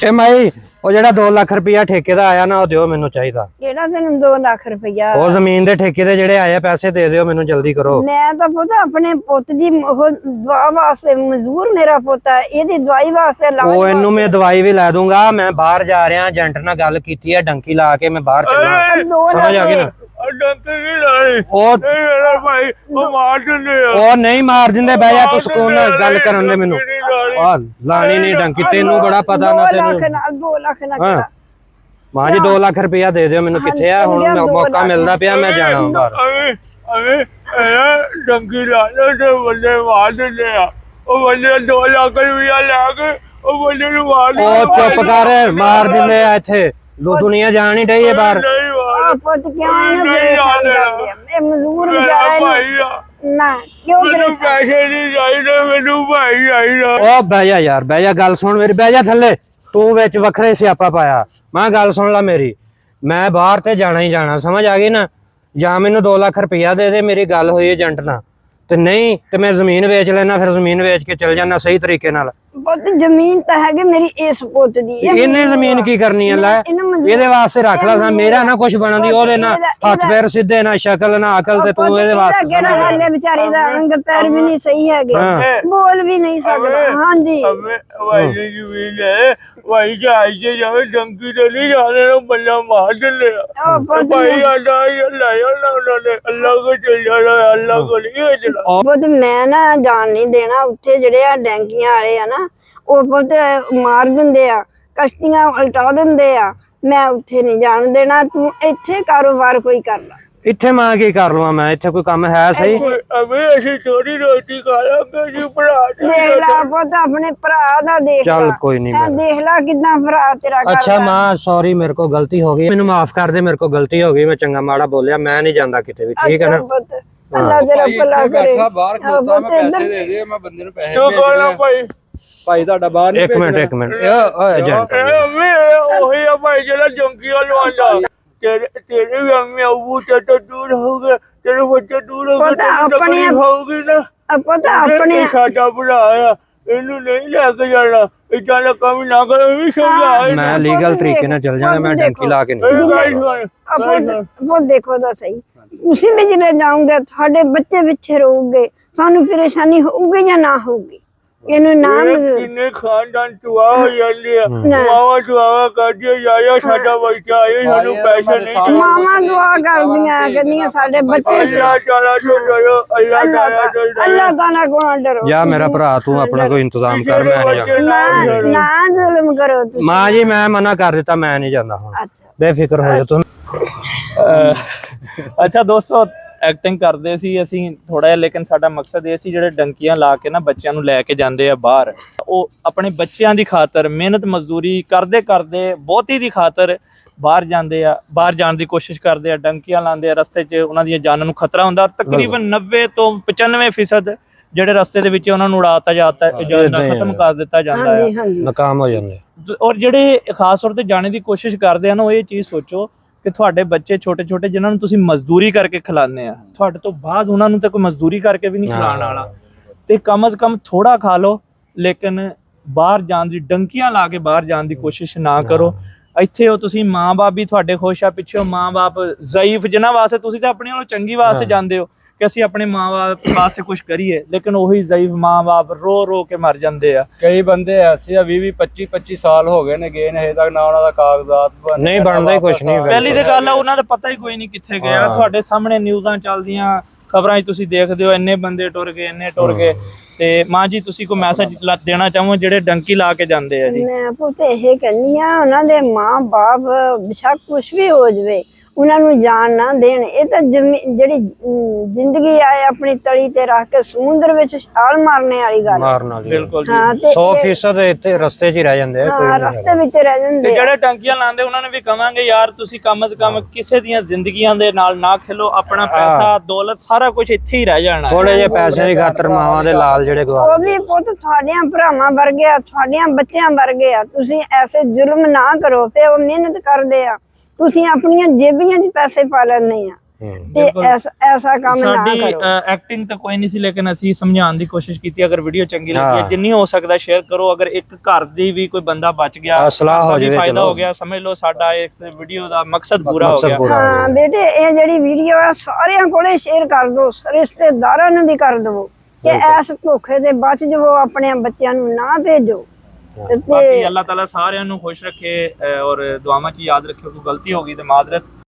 ਇਹ ਮਾਈ ਉਹ ਜਿਹੜਾ 2 ਲੱਖ ਰੁਪਇਆ ਠੇਕੇ ਦਾ ਆਇਆ ਨਾ ਉਹ ਦਿਓ ਮੈਨੂੰ ਚਾਹੀਦਾ। ਕਿਹੜਾ ਤੈਨੂੰ 2 ਲੱਖ ਰੁਪਇਆ? ਉਹ ਜ਼ਮੀਨ ਦੇ ਠੇਕੇ ਦੇ ਜਿਹੜੇ ਆਏ ਪੈਸੇ ਦੇ ਦਿਓ ਮੈਨੂੰ ਜਲਦੀ ਕਰੋ। ਮੈਂ ਤਾਂ ਪੁੱਤ ਆਪਣੇ ਪੁੱਤ ਦੀ ਉਹ ਦਵਾ ਵਾਸਤੇ ਮਜ਼ਦੂਰ ਮੇਰਾ ਪੁੱਤ ਹੈ, ਇਹਦੀ ਦਵਾਈ ਵਾਸਤੇ ਲਾ। ਉਹ ਇਹਨੂੰ ਮੈਂ ਦਵਾਈ ਵੀ ਲੈ ਦੂੰਗਾ। ਮੈਂ ਬਾਹਰ ਜਾ ਰਿਹਾ ਏਜੰਟ ਨਾਲ ਗੱਲ ਕੀਤੀ ਹੈ, ਡੰਕੀ ਲਾ ਕੇ ਮੈਂ ਬਾਹਰ ਚੱਲਣਾ। ਸਮਝ ਆ ਗਈ ਨਾ? ਉਹ ਨਹੀਂ ਮਾਰ ਦਿੰਦੇ। ਬਹਿ ਜਾ ਤੂੰ ਸਕੂਨ ਨਾਲ ਗੱਲ ਕਰਨ ਦੇ ਮੈਨੂੰ। ਲਾਣੀ ਨਹੀਂ ਡੰਕੀ, ਤੈਨੂੰ ਬੜਾ ਪਤਾ ਨਾ ਤੈਨੂੰ। 2 ਲੱਖ ਨਾਲ ਮਾਂ ਜੀ 2 ਲੱਖ ਰੁਪਇਆ ਦੇ ਦਿਓ ਮੈਨੂੰ। ਕਿੱਥੇ ਆ ਹੁਣ ਮੌਕਾ ਮਿਲਦਾ ਪਿਆ, ਮੈਂ ਜਾਣਾ ਬਾਹਰ। ਡੰਕੀ ਲਾ ਦੇ ਬੰਦੇ ਮਾਰ ਦਿੰਦੇ ਆ। ਉਹ ਬੰਦੇ 2 ਲੱਖ ਰੁਪਇਆ ਲੈ ਕੇ ਉਹ ਬੰਦੇ ਨੂੰ ਮਾਰ ਦਿੰਦੇ। ਉਹ ਚੁੱਪ ਕਰ, ਮਾਰ ਦਿੰਦੇ ਆ ਇੱਥੇ। ਦੁਨੀਆ ਜਾਣ ਹੀ ਡਈ ਹੈ ਬਾਹਰ। ਪੁੱਤ ਕਿਉਂ ਇਹ ਮਜ਼ਦੂਰ ਵਿਚਾਰਾ ਨਾ ਕਿਉਂ ਮੈਨੂੰ ਪੈਸੇ ਨਹੀਂ ਚਾਹੀਦੇ, ਮੈਨੂੰ ਭਾਈ ਚਾਹੀਦਾ। ਉਹ ਬਹਿ ਜਾ ਯਾਰ, ਬਹਿ ਜਾ, ਗੱਲ ਸੁਣ ਮੇਰੀ। ਬਹਿ ਜਾ ਥੱਲੇ। ਤੂੰ ਵਿੱਚ ਵੱਖਰੇ ਸਿਆਪਾ ਪਾਇਆ। ਮੈਂ ਗੱਲ ਸੁਣ ਲੈ ਮੇਰੀ। ਮੈਂ ਬਾਹਰ ਤੇ ਜਾਣਾ ਹੀ ਜਾਣਾ, ਸਮਝ ਆ ਗਈ ਨਾ? ਜਾਂ ਮੈਨੂੰ 2 ਲੱਖ ਰੁਪਇਆ ਦੇ ਦੇ, ਮੇਰੀ ਗੱਲ ਹੋਈ ਏਜੰਟ ਨਾਲ, ਤੇ ਨਹੀਂ ਤੇ ਮੈਂ ਜ਼ਮੀਨ ਵੇਚ ਲੈਣਾ। ਫਿਰ ਜ਼ਮੀਨ ਵੇਚ ਕੇ ਚਲ ਜਾਣਾ ਸਹੀ ਤਰੀਕੇ ਨਾਲ। ਪੁੱਤ ਜ਼ਮੀਨ ਤਾਂ ਹੈਗੀ ਮੇਰੀ ਇਸ ਪੁੱਤ ਦੀ। ਇਹਨੇ ਜ਼ਮੀਨ ਕੀ ਕਰਨੀ ਹੈ? ਲੈ ਇਹਦੇ ਵਾਸਤੇ ਰੱਖ ਲਾ। ਮੇਰਾ ਨਾ ਕੁਛ ਬਣਦੀ, ਉਹਦੇ ਨਾਲ ਹੱਥ ਪੈਰ ਸਿੱਧੇ, ਨਾ ਸ਼ਕਲ ਨਾ ਅਕਲ, ਤੇ ਤੂੰ ਇਹਦੇ ਵਾਸਤੇ ਕਿਹੜਾ ਹਾਲ ਹੈ ਵਿਚਾਰੇ ਦਾ? ਅੰਗ ਪੈਰ ਵੀ ਨਹੀਂ ਸਹੀ ਹੈਗੇ, ਬੋਲ ਵੀ ਨਹੀਂ ਸਕਦਾ। ਹਾਂਜੀ ਭਾਈ ਜੀ ਜ਼ਮੀਨ ਹੈ, ਭਾਈ ਜਾਈ ਜੇ ਜਾਵੇ ਡੰਕੀ ਤੇ ਨਹੀਂ ਜਾਣੇ ਨੂੰ ਬੱਲਾ ਮਾਰ ਦਿੰਦੇ ਆ। ਭਾਈ ਆਂਦਾ ਅੱਲਾ ਕੋ ਚਲ ਜਾਣਾ, ਅੱਲਾ ਕੋ ਨਹੀਂ ਜਾਣਾ। ਪੁੱਤ ਮੈਂ ਨਾ ਜਾਣ ਨਹੀਂ ਦੇਣਾ ਉੱਥੇ। ਜਿਹੜੇ ਆ ਡੈਂਕੀਆਂ ਵਾਲੇ ਆ ਨਾ, ਉਹ ਪੁੱਤ ਮਾਰ ਦਿੰਦੇ ਆ, ਕਸ਼ਤੀਆਂ ਉਲਟਾ ਦਿੰਦੇ ਆ। ਮੈਂ ਉੱਥੇ ਨਹੀਂ ਜਾਣ ਦੇਣਾ। ਤੂੰ ਇੱਥੇ ਕਾਰੋਬਾਰ ਕੋਈ ਕਰ ਲਾ। ਇੱਥੇ ਮੈਂ ਕੀ ਕਰ ਲਵਾਂ? ਮੈਂ ਇੱਥੇ ਕੋਈ ਕੰਮ ਹੈ ਸਹੀ? ਅਸੀਂ ਥੋੜੀ ਰੋਟੀ ਖਾ ਲਾਂਗੇ ਜੀ ਭਰਾ। ਦੇਖ ਲਾ ਪੁੱਤ ਆਪਣੇ ਭਰਾ ਦਾ, ਦੇਖ ਚੱਲ ਕੋਈ ਨਹੀਂ। ਦੇਖ ਲਾ ਕਿੱਦਾਂ ਭਰਾ ਤੇਰਾ ਕਰਦਾ। ਅੱਛਾ ਮਾਂ, ਸੌਰੀ, ਮੇਰੇ ਕੋਲ ਗਲਤੀ ਹੋ ਗਈ, ਮੈਨੂੰ ਮਾਫ ਕਰ ਦੇ। ਮੇਰੇ ਕੋਲ ਗਲਤੀ ਹੋ ਗਈ, ਮੈਂ ਚੰਗਾ ਮਾੜਾ ਬੋਲਿਆ। ਮੈਂ ਨਹੀਂ ਜਾਂਦਾ ਕਿਤੇ ਵੀ, ਠੀਕ ਹੈ ਨਾ? ਅੱਲਾ ਤੇਰਾ ਭਲਾ ਕਰੇ। ਬਾਹਰ ਖਲੋਤਾ, ਮੈਂ ਪੈਸੇ ਦੇ ਦੇ, ਮੈਂ ਬੰਦੇ ਨੂੰ ਪੈਸੇ ਕਿਉਂ ਕੋਲ ਭਾਈ? ਭਾਈ ਤੁਹਾਡਾ ਬਾਹਰ ਨਹੀਂ। ਇੱਕ ਮਿੰਟ ਏਜੰਟ। ਉਹੀ ਆ ਭਾਈ ਜਿਹੜਾ ਜੰਕੀਆਂ ਲਵਾਉਂਦਾ। ਤੇਰੇ ਵੀ ਅੰਮੀ ਆਊ ਤੇ ਦੂਰ ਹੋ ਗਏ, ਤੇਰੇ ਬੱਚੇ ਦੂਰ ਹੋ ਗਏ, ਆਪਣੀ ਹੋਊਗੀ ਨਾ। ਪਤਾ ਆਪਣੇ ਸਾਡਾ ਭਰਾ ਆ, ਇਹਨੂੰ ਨਹੀਂ ਲੈ ਕੇ ਜਾਣਾ। ਇਦਾਂ ਦਾ ਕੰਮ ਨਾ ਕਰੋ। ਵੀ ਸਮਝਾ ਮੈਂ ਲੀਗਲ ਤਰੀਕੇ ਨਾਲ ਚੱਲ ਜਾਣਾ, ਮੈਂ ਡੰਕੀ ਲਾ ਕੇ ਨਹੀਂ। ਉਹ ਦੇਖੋ ਤਾਂ ਸਹੀ, ਤੁਸੀਂ ਵੀ ਜਿਹੜੇ ਜਾਓਗੇ ਤੁਹਾਡੇ ਬੱਚੇ ਪਿੱਛੇ ਰਹੋਗੇ, ਤੁਹਾਨੂੰ ਪਰੇਸ਼ਾਨੀ ਹੋਊਗੀ ਜਾਂ ਨਾ ਹੋਊਗੀ? ਇਹਨੂੰ ਨਾਮ ਕਿੰਨੇ ਖਾਨਦਾਨ ਚੁਆ ਹੋ ਜਾਂਦੇ ਆ। ਦੁਆਵਾ ਕਰਦੇ ਯਾਰ ਸਾਡਾ ਬੱਚਾ ਆਏ, ਸਾਨੂੰ ਪੈਸੇ ਨਹੀਂ। ਮਾਮਾ ਦੁਆ ਕਰਦੀਆਂ, ਕਹਿੰਦੀਆਂ ਸਾਡੇ ਬੱਚੇ। ਅੱਲਾਹ ਤਾਲਾ ਤੋਂ ਡਰੋ, ਅੱਲਾਹ ਤਾਲਾ ਕੋਲੋਂ ਡਰੋ। ਜਾ ਮੇਰਾ ਭਰਾ, ਤੂੰ ਆਪਣਾ ਕੋਈ ਇੰਤਜ਼ਾਮ ਕਰ, ਮੈਂ ਨਹੀਂ ਜਾਂਦਾ। ਨਾ ਜ਼ੁਲਮ ਕਰੋ ਤੁਸੀਂ। ਮਾਂ ਜੀ ਮੈਂ ਮਨਾ ਕਰ ਦਿੱਤਾ, ਮੈਂ ਨਹੀਂ ਜਾਂਦਾ ਹੁਣ। ਬੇਫਿਕਰ ਹੋ ਜਾ ਤੂੰ। ਅੱਛਾ ਦੋਸਤੋ, ਐਕਟਿੰਗ ਕਰਦੇ ਸੀ ਅਸੀਂ ਥੋੜਾ ਜਿਹਾ, ਲੇਕਿਨ ਸਾਡਾ ਮਕਸਦ ਇਹ ਸੀ ਜਿਹੜੇ ਡੰਕੀਆਂ ਲਾ ਕੇ ਨਾ ਬੱਚਿਆਂ ਨੂੰ ਲੈ ਕੇ ਜਾਂਦੇ ਆ ਬਾਹਰ, ਉਹ ਆਪਣੇ ਬੱਚਿਆਂ ਦੀ ਖਾਤਰ ਮਿਹਨਤ ਮਜ਼ਦੂਰੀ ਕਰਦੇ ਕਰਦੇ ਬਹੁਤੀ ਦੀ ਖਾਤਰ ਬਾਹਰ ਜਾਂਦੇ ਆ, ਬਾਹਰ ਜਾਣ ਦੀ ਕੋਸ਼ਿਸ਼ ਕਰਦੇ ਆ, ਡੰਕੀਆਂ ਲਾਉਂਦੇ ਆ। ਰਸਤੇ 'ਚ ਉਹਨਾਂ ਦੀਆਂ ਜਾਨਾਂ ਨੂੰ ਖਤਰਾ ਹੁੰਦਾ। ਤਕਰੀਬਨ 90 ਤੋਂ 95% ਜਿਹੜੇ ਰਸਤੇ ਦੇ ਵਿੱਚ ਉਹਨਾਂ ਨੂੰ ਉਡਾਤਾ ਜਾਂਦਾ, ਖਤਮ ਕਰ ਦਿੱਤਾ ਜਾਂਦਾ ਹੈ, ਨਾਕਾਮ ਹੋ ਜਾਂਦੇ। ਔਰ ਜਿਹੜੇ ਖਾਸ ਤੌਰ ਤੇ ਜਾਣੇ ਦੀ ਕੋਸ਼ਿਸ਼ ਕਰਦੇ ਆ ਨਾ, ਉਹ ਇਹ ਚੀਜ਼ ਸੋਚੋ ਕਿ ਤੁਹਾਡੇ ਬੱਚੇ ਛੋਟੇ ਛੋਟੇ ਜਿਨ੍ਹਾਂ ਨੂੰ ਤੁਸੀਂ ਮਜ਼ਦੂਰੀ ਕਰਕੇ ਖਿਲਾਉਂਦੇ ਆ, ਤੁਹਾਡੇ ਤੋਂ ਬਾਅਦ ਉਹਨਾਂ ਨੂੰ ਤਾਂ ਕੋਈ ਮਜ਼ਦੂਰੀ ਕਰਕੇ ਵੀ ਨਹੀਂ ਖਿਲਾਉਣ ਵਾਲਾ। ਤੇ ਕਮ ਅਜ਼ ਕਮ ਥੋੜਾ ਖਾ ਲਓ, ਲੇਕਿਨ ਬਾਹਰ ਜਾਣ ਦੀ, ਡੰਕੀਆਂ ਲਾ ਕੇ ਬਾਹਰ ਜਾਣ ਦੀ ਕੋਸ਼ਿਸ਼ ਨਾ ਕਰੋ। ਇੱਥੇ ਹੋ ਤੁਸੀਂ, ਮਾਂ-ਬਾਪ ਵੀ ਤੁਹਾਡੇ ਖੁਸ਼ ਆ, ਪਿੱਛੇ ਮਾਂ-ਬਾਪ ਜ਼ਈਫ ਜਿਨ੍ਹਾਂ ਵਾਸਤੇ ਤੁਸੀਂ ਤਾਂ ਆਪਣੇ ਨਾਲੋਂ ਚੰਗੀ ਵਾਸਤੇ ਜਾਂਦੇ ਹੋ ਕਿ ਅਸੀਂ ਆਪਣੇ ਮਾਂ-ਬਾਪ ਵਾਸਤੇ ਕੁਝ ਕਰੀਏ, ਲੇਕਿਨ ਉਹੀ ਜ਼ਈਫ ਮਾਂ-ਬਾਪ ਰੋ ਰੋ ਕੇ ਮਰ ਜਾਂਦੇ ਆ। ਕਈ ਬੰਦੇ ਐਸੇ ਆ 20-25 ਸਾਲ ਹੋ ਗਏ ਨੇ ਗਏ ਨੇ, ਹਜੇ ਤੱਕ ਨਾ ਉਹਨਾਂ ਦਾ ਕਾਗਜ਼ਾਤ ਨਹੀਂ ਬਣਦਾ ਹੀ ਕੁਛ ਨਹੀਂ। ਪਹਿਲੀ ਤੇ ਗੱਲ ਆ ਉਹਨਾਂ ਦਾ ਪਤਾ ਹੀ ਕੋਈ ਨਹੀਂ ਕਿੱਥੇ ਗਿਆ। ਤੁਹਾਡੇ ਸਾਹਮਣੇ ਨਿਊਜ਼ਾਂ ਚੱਲਦੀਆਂ, ਖਬਰਾਂ 'ਚ ਤੁਸੀਂ ਦੇਖਦੇ ਹੋ, ਇੰਨੇ ਬੰਦੇ ਟੁਰ ਗਏ, ਇੰਨੇ ਟੁਰ ਗਏ। ਤੇ ਮਾਂ ਜੀ ਤੁਸੀਂ ਕੋਈ ਮੈਸੇਜ ਦੇਣਾ ਚਾਹੋ ਜਿਹੜੇ ਡੰਕੀ ਲਾ ਕੇ ਜਾਂਦੇ ਆ ਜੀ? ਮੈਂ ਪੁੱਤ ਇਹ ਕਹਿੰਦੀ ਆ, ਉਹਨਾਂ ਦੇ ਮਾਂ ਬਾਪ ਬਿਸ਼ੱਕ ਕੁਛ ਵੀ ਹੋ ਜਾਵੇ, ਉਹਨਾਂ ਨੂੰ ਜਾਣ ਨਾ ਦੇਣ। ਇਹ ਤਾਂ ਜਿਹੜੀ ਜ਼ਿੰਦਗੀ ਆਏ ਆਪਣੀ ਤਲੀ ਤੇ ਰੱਖ ਕੇ ਸਮੁੰਦਰ ਵਿੱਚ ਛਾਲ ਮਾਰਨੇ ਵਾਲੀ ਗੱਲ। ਬਿਲਕੁਲ ਜੀ, 100% ਇੱਥੇ ਰਸਤੇ 'ਚ ਹੀ ਰਹਿ ਜਾਂਦੇ ਆ, ਰਸਤੇ ਵਿੱਚ ਰਹਿ ਜਾਂਦੇ। ਜਿਹੜੇ ਟੰਕੀਆਂ ਲਾਉਂਦੇ ਉਹਨਾਂ ਨੇ ਵੀ ਕਵਾਂਗੇ ਯਾਰ ਤੁਸੀਂ ਕਮ ਸੇ ਕਮ ਕਿਸੇ ਦੀਆਂ ਜ਼ਿੰਦਗੀਆਂ ਦੇ ਨਾਲ ਨਾ ਖੇਲੋ। ਆਪਣਾ ਪੈਸਾ ਦੌਲਤ ਸਾਰਾ ਕੁਝ ਇੱਥੇ ਹੀ ਰਹਿ ਜਾਣਾ। ਥੋੜੇ ਜਿਹੇ ਪੈਸੇ ਦੀ ਖਾਤਰ ਮਾਵਾਂ ਦੇ ਲਾਲ ਜਿਹੜੇ ਗਵਾ, ਉਹ ਵੀ ਪੁੱਤ ਤੁਹਾਡੀਆਂ ਭਰਾਵਾਂ ਵਰਗੇ ਆ, ਤੁਹਾਡੀਆਂ ਬੱਚਿਆਂ ਵਰਗੇ ਆ। ਤੁਸੀਂ ਐਸੇ ਜ਼ੁਲਮ ਨਾ ਕਰੋ। ਤੇ ਉਹ ਮਿਹਨਤ ਕਰਦੇ ਆ, ਤੁਸੀਂ ਆਪਣੀਆਂ ਜੇਬੀਆਂ 'ਚ ਪੈਸੇ ਪਾ ਲੈਂਦੇ ਆ। ਤੇ ਐਸਾ ਕੰਮ ਨਾ ਸਾਡੀ ਕਰੋ। ਐਕਟਿੰਗ ਤਾਂ ਕੋਈ ਨਹੀਂ ਸੀ, ਲੇਕਿਨ ਅਸੀਂ ਸਮਝਾਉਣ ਦੀ ਕੋਸ਼ਿਸ਼ ਕੀਤੀ। ਅਗਰ ਵੀਡੀਓ ਚੰਗੀ ਲੱਗੀ ਹੈ, ਹਾਂ। ਜਿੰਨੀ ਹੋ ਸਕਦਾ ਸ਼ੇਅਰ ਕਰੋ। ਅਗਰ ਇੱਕ ਘਰ ਦੀ ਵੀ ਕੋਈ ਬੰਦਾ ਬਚ ਗਿਆ, ਸਲਾਹ ਹੋ ਤਾਂ ਵੀ ਜਾਵੇ, ਫਾਇਦਾ ਚਲੋ। ਹੋ ਗਿਆ, ਸਮਝ ਲਓ ਸਾਡਾ ਇਸ ਵੀਡੀਓ ਦਾ ਮਕਸਦ ਪੂਰਾ ਹੋ ਮਕਸਦ ਗਿਆ। ਪੂਰਾ। ਹਾਂ ਬੇਟੇ, ਇਹ ਜਿਹੜੀ ਵੀਡੀਓ ਆ ਸਾਰਿਆਂ ਕੋਲੇ ਸ਼ੇਅਰ ਕਰ ਦਿਓ, ਰਿਸ਼ਤੇਦਾਰਾਂ ਨੂੰ ਵੀ ਕਰ ਦਿਓ ਕਿ ਇਸ ਧੋਖੇ ਦੇ ਬਚ ਜਾਵੋ, ਆਪਣੇ ਬੱਚਿਆਂ ਨੂੰ ਨਾ ਭੇਜੋ। ਬਾਕੀ ਅੱਲਾਹ ਤਾਲਾ ਸਾਰਿਆਂ ਨੂੰ ਖੁਸ਼ ਰੱਖੇ ਔਰ ਦੁਆਵਾਂ 'ਚ ਯਾਦ ਰੱਖਿਓ। ਕੋਈ ਗਲਤੀ ਹੋ ਗਈ ਤੇ ਮਾਜ਼ਰਤ।